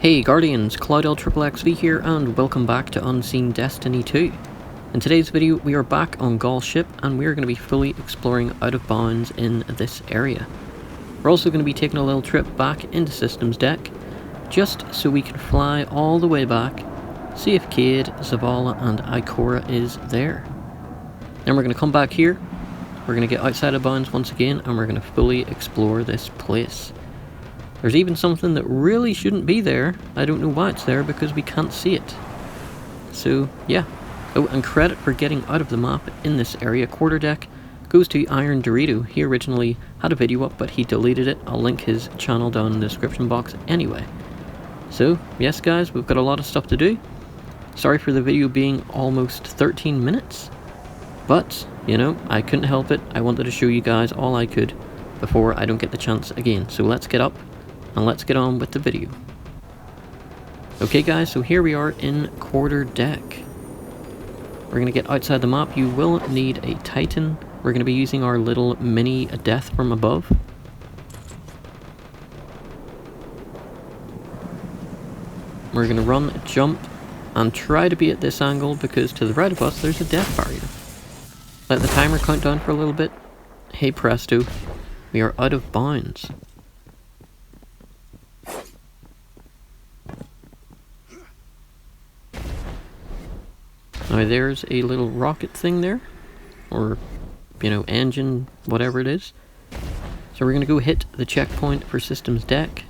Hey Guardians, CloudLXXXV here and welcome back to Unseen Destiny 2. In today's video we are back on Ghaul ship and we are going to be fully exploring out of bounds in this area. We're also going to be taking a little trip back into Systems Deck, just so we can fly all the way back, see if Cade, Zavala and Ikora is there. Then we're going to come back here, we're going to get outside of bounds once again and we're going to fully explore this place. There's even something that really shouldn't be there. I don't know why it's there because we can't see it. So, yeah. Oh, and credit for getting out of the map in this area. Quarterdeck goes to Iron Dorito. He originally had a video up, but he deleted it. I'll link his channel down in the description box anyway. So, yes guys, we've got a lot of stuff to do. Sorry for the video being almost 13 minutes. But, you know, I couldn't help it. I wanted to show you guys all I could before I don't get the chance again. So let's get up. And let's get on with the video. Okay guys, so here we are in Quarterdeck. We're going to get outside the map. You will need a Titan. We're going to be using our little mini death from above. We're going to run, jump, and try to be at this angle because to the right of us there's a death barrier. Let the timer count down for a little bit. Hey presto, we are out of bounds. Now there's a little rocket thing there, or, you know, engine, whatever it is. So we're going to go hit the checkpoint for Systems Deck.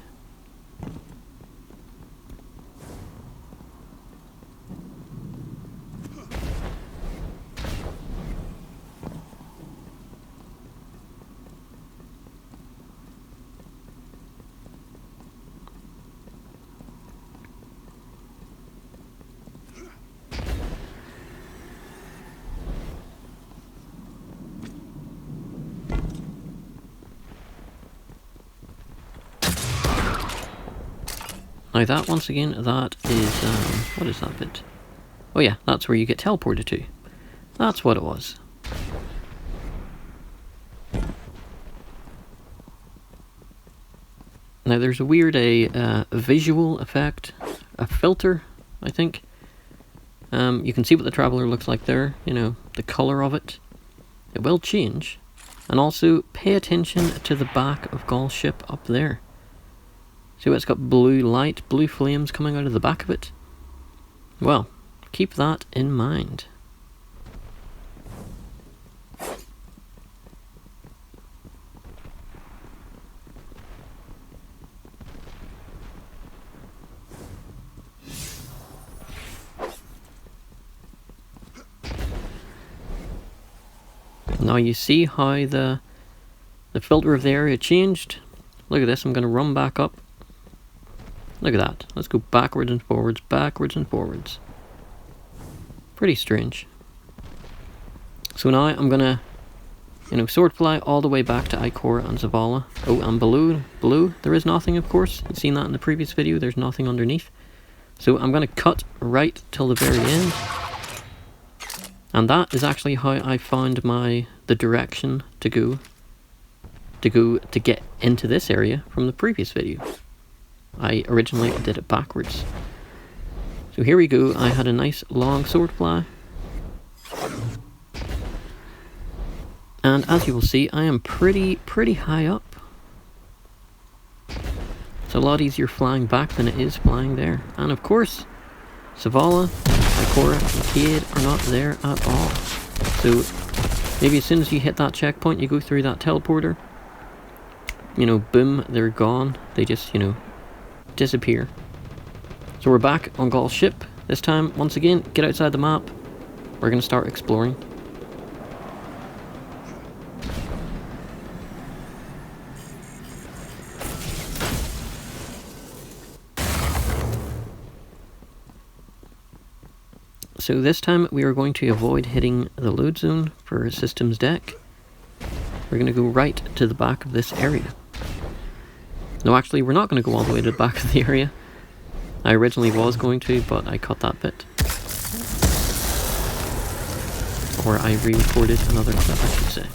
Now that, once again, that is, what is that bit? Oh yeah, that's where you get teleported to. That's what it was. Now there's a weird, a visual effect, a filter, I think. You can see what the Traveler looks like there, you know, the colour of it. It will change. And also, pay attention to the back of Ghaul ship up there. See how it's got blue light, blue flames coming out of the back of it? Well, keep that in mind. Now you see how the filter of the area changed? Look at this, I'm going to run back up. Look at that. Let's go backwards and forwards, backwards and forwards. Pretty strange. So now I'm gonna, you know, sword fly all the way back to Ikora and Zavala. Oh, and below, there is nothing, of course. You've seen that in the previous video, there's nothing underneath. So I'm gonna cut right till the very end. And that is actually how I found the direction to get into this area from the previous video. I originally did it backwards. So here we go, I had a nice long sword fly. And as you will see, I am pretty high up. It's a lot easier flying back than it is flying there. And of course, Zavala, Ikora and Cade are not there at all. So maybe as soon as you hit that checkpoint, you go through that teleporter. You know, boom, they're gone. They just, you know, disappear. So we're back on Ghaul ship. This time, once again, get outside the map. We're going to start exploring. So this time we are going to avoid hitting the load zone for Systems Deck. We're going to go right to the back of this area. No, actually, we're not going to go all the way to the back of the area. I originally was going to, but I cut that bit. Or I re-recorded another clip, I should say.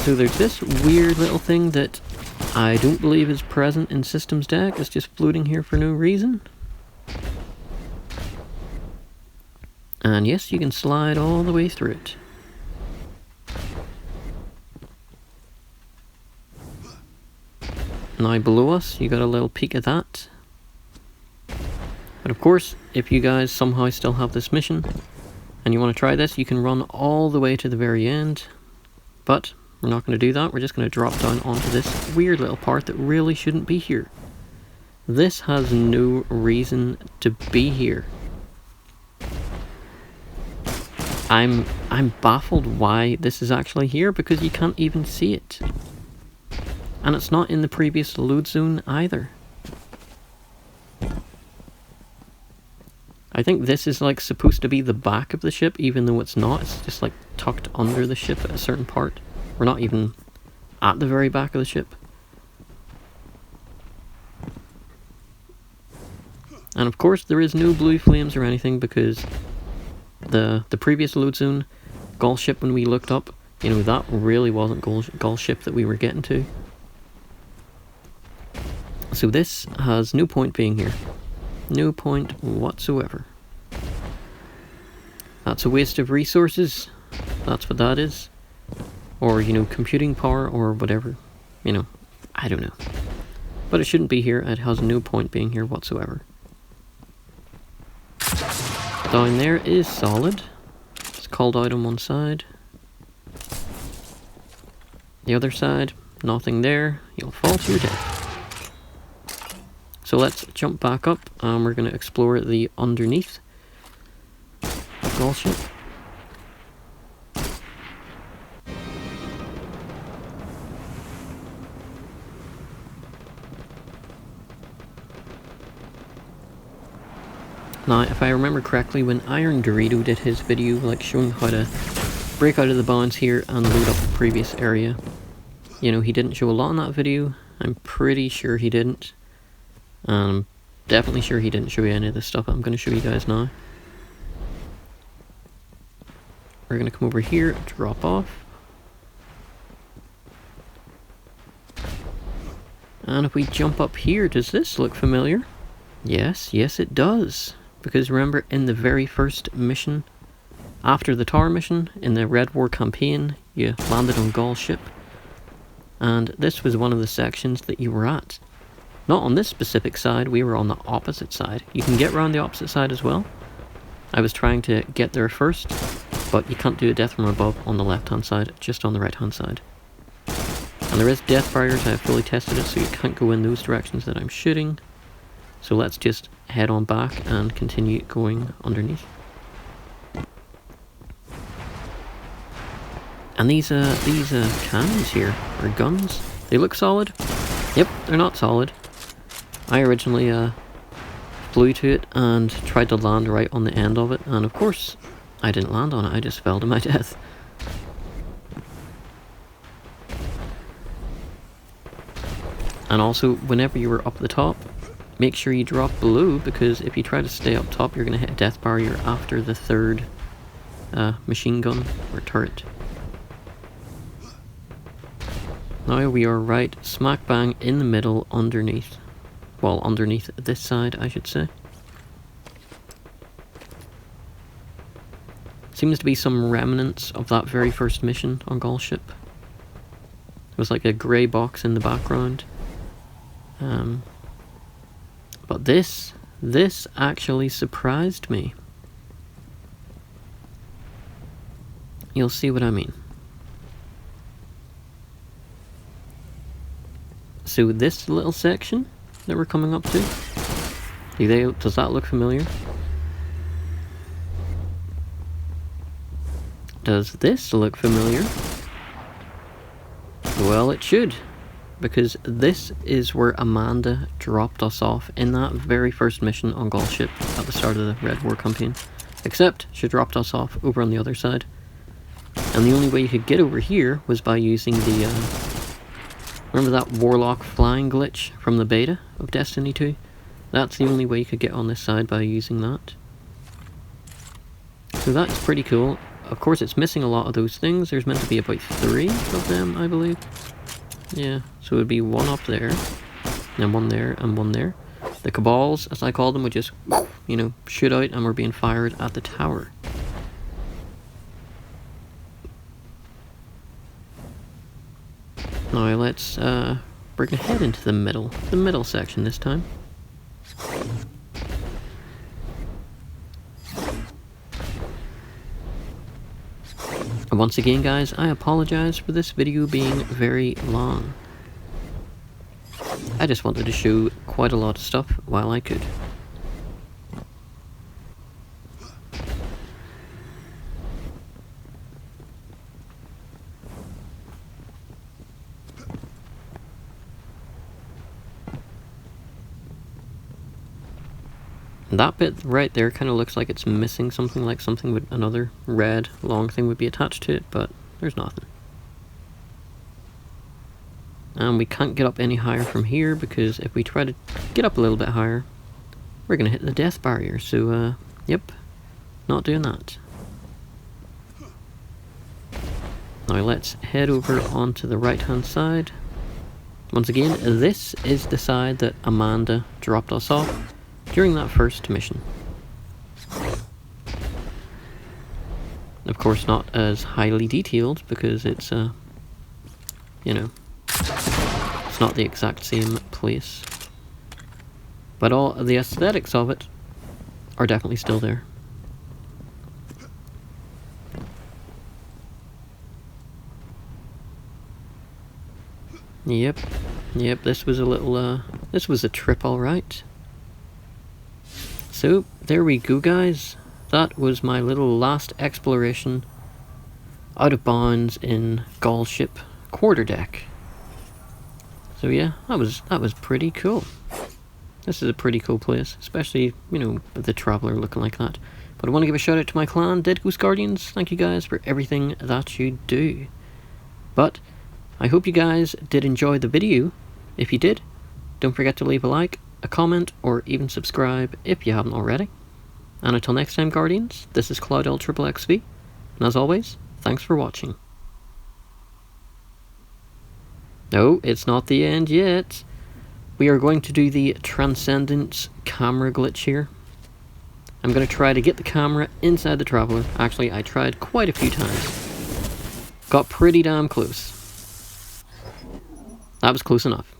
So there's this weird little thing that I don't believe is present in Systems Deck. It's just floating here for no reason. And yes, you can slide all the way through it. Now below us, you got a little peek at that. But of course, if you guys somehow still have this mission, and you want to try this, you can run all the way to the very end. But we're not going to do that. We're just going to drop down onto this weird little part that really shouldn't be here. This has no reason to be here. I'm baffled why this is actually here, because you can't even see it. And it's not in the previous load zone either. I think this is like supposed to be the back of the ship, even though it's not. It's just like tucked under the ship at a certain part. We're not even at the very back of the ship. And of course there is no blue flames or anything, because the previous load zone, Ghaul ship, when we looked up, you know, that really wasn't Ghaul ship that we were getting to. So this has no point being here. No point whatsoever. That's a waste of resources. That's what that is. Or, you know, computing power or whatever. You know, I don't know. But it shouldn't be here. It has no point being here whatsoever. Down there is solid. It's called out on one side. The other side, nothing there. You'll fall to your death. So let's jump back up, and we're going to explore the underneath Ghaul ship. Now, if I remember correctly, when Iron Dorito did his video, like showing how to break out of the bounds here and load up the previous area, you know, he didn't show a lot in that video. I'm pretty sure he didn't. I'm definitely sure he didn't show you any of the stuff I'm going to show you guys now. We're going to come over here, drop off. And if we jump up here, does this look familiar? Yes, yes it does. Because remember, in the very first mission, after the tower mission, in the Red War campaign, you landed on Ghaul ship. And this was one of the sections that you were at. Not on this specific side, we were on the opposite side. You can get around the opposite side as well. I was trying to get there first, but you can't do a death from above on the left hand side, just on the right hand side. And there is death barriers, I have fully tested it, so you can't go in those directions that I'm shooting. So let's just head on back and continue going underneath. And these cannons here, or guns, they look solid. Yep, they're not solid. I originally flew to it and tried to land right on the end of it, and of course I didn't land on it, I just fell to my death. And also, whenever you were up the top, make sure you drop below, because if you try to stay up top, you're going to hit a death barrier after the third machine gun or turret. Now we are right smack bang in the middle underneath. Well, underneath this side, I should say. Seems to be some remnants of that very first mission on Ghaul ship. It was like a grey box in the background. But this actually surprised me. You'll see what I mean. So this little section that we're coming up to, does that look familiar? Does this look familiar? Well, it should, because this is where Amanda dropped us off in that very first mission on Ghaul ship at the start of the Red War campaign. Except she dropped us off over on the other side, and the only way you could get over here was by using the remember that Warlock flying glitch from the beta of Destiny 2? That's the only way you could get on this side, by using that. So that's pretty cool. Of course it's missing a lot of those things. There's meant to be about 3 of them, I believe. Yeah, so it would be one up there, and one there, and one there. The Cabals, as I call them, would just, you know, shoot out and we're being fired at the tower. Now let's bring ahead into the middle section this time. And once again guys, I apologize for this video being very long. I just wanted to show quite a lot of stuff while I could. That bit right there kind of looks like it's missing something, like something with another red long thing would be attached to it, but there's nothing. And we can't get up any higher from here, because if we try to get up a little bit higher, we're going to hit the death barrier, so yep, not doing that. Now let's head over onto the right hand side. Once again, this is the side that Amanda dropped us off during that first mission. Of course not as highly detailed, because it's, you know, it's not the exact same place. But all the aesthetics of it are definitely still there. Yep, this was a little, this was a trip alright. So, there we go guys. That was my little last exploration out of bounds in Ghauls quarterdeck. So yeah, that was pretty cool. This is a pretty cool place, especially, you know, with the Traveller looking like that. But I want to give a shout out to my clan, Dead Ghost Guardians. Thank you guys for everything that you do. But I hope you guys did enjoy the video. If you did, don't forget to leave a like, a comment, or even subscribe if you haven't already. And until next time, Guardians, this is CloudLXXXV, and as always, thanks for watching. No, it's not the end yet. We are going to do the Transcendence camera glitch here. I'm going to try to get the camera inside the Traveller. Actually, I tried quite a few times. Got pretty damn close. That was close enough.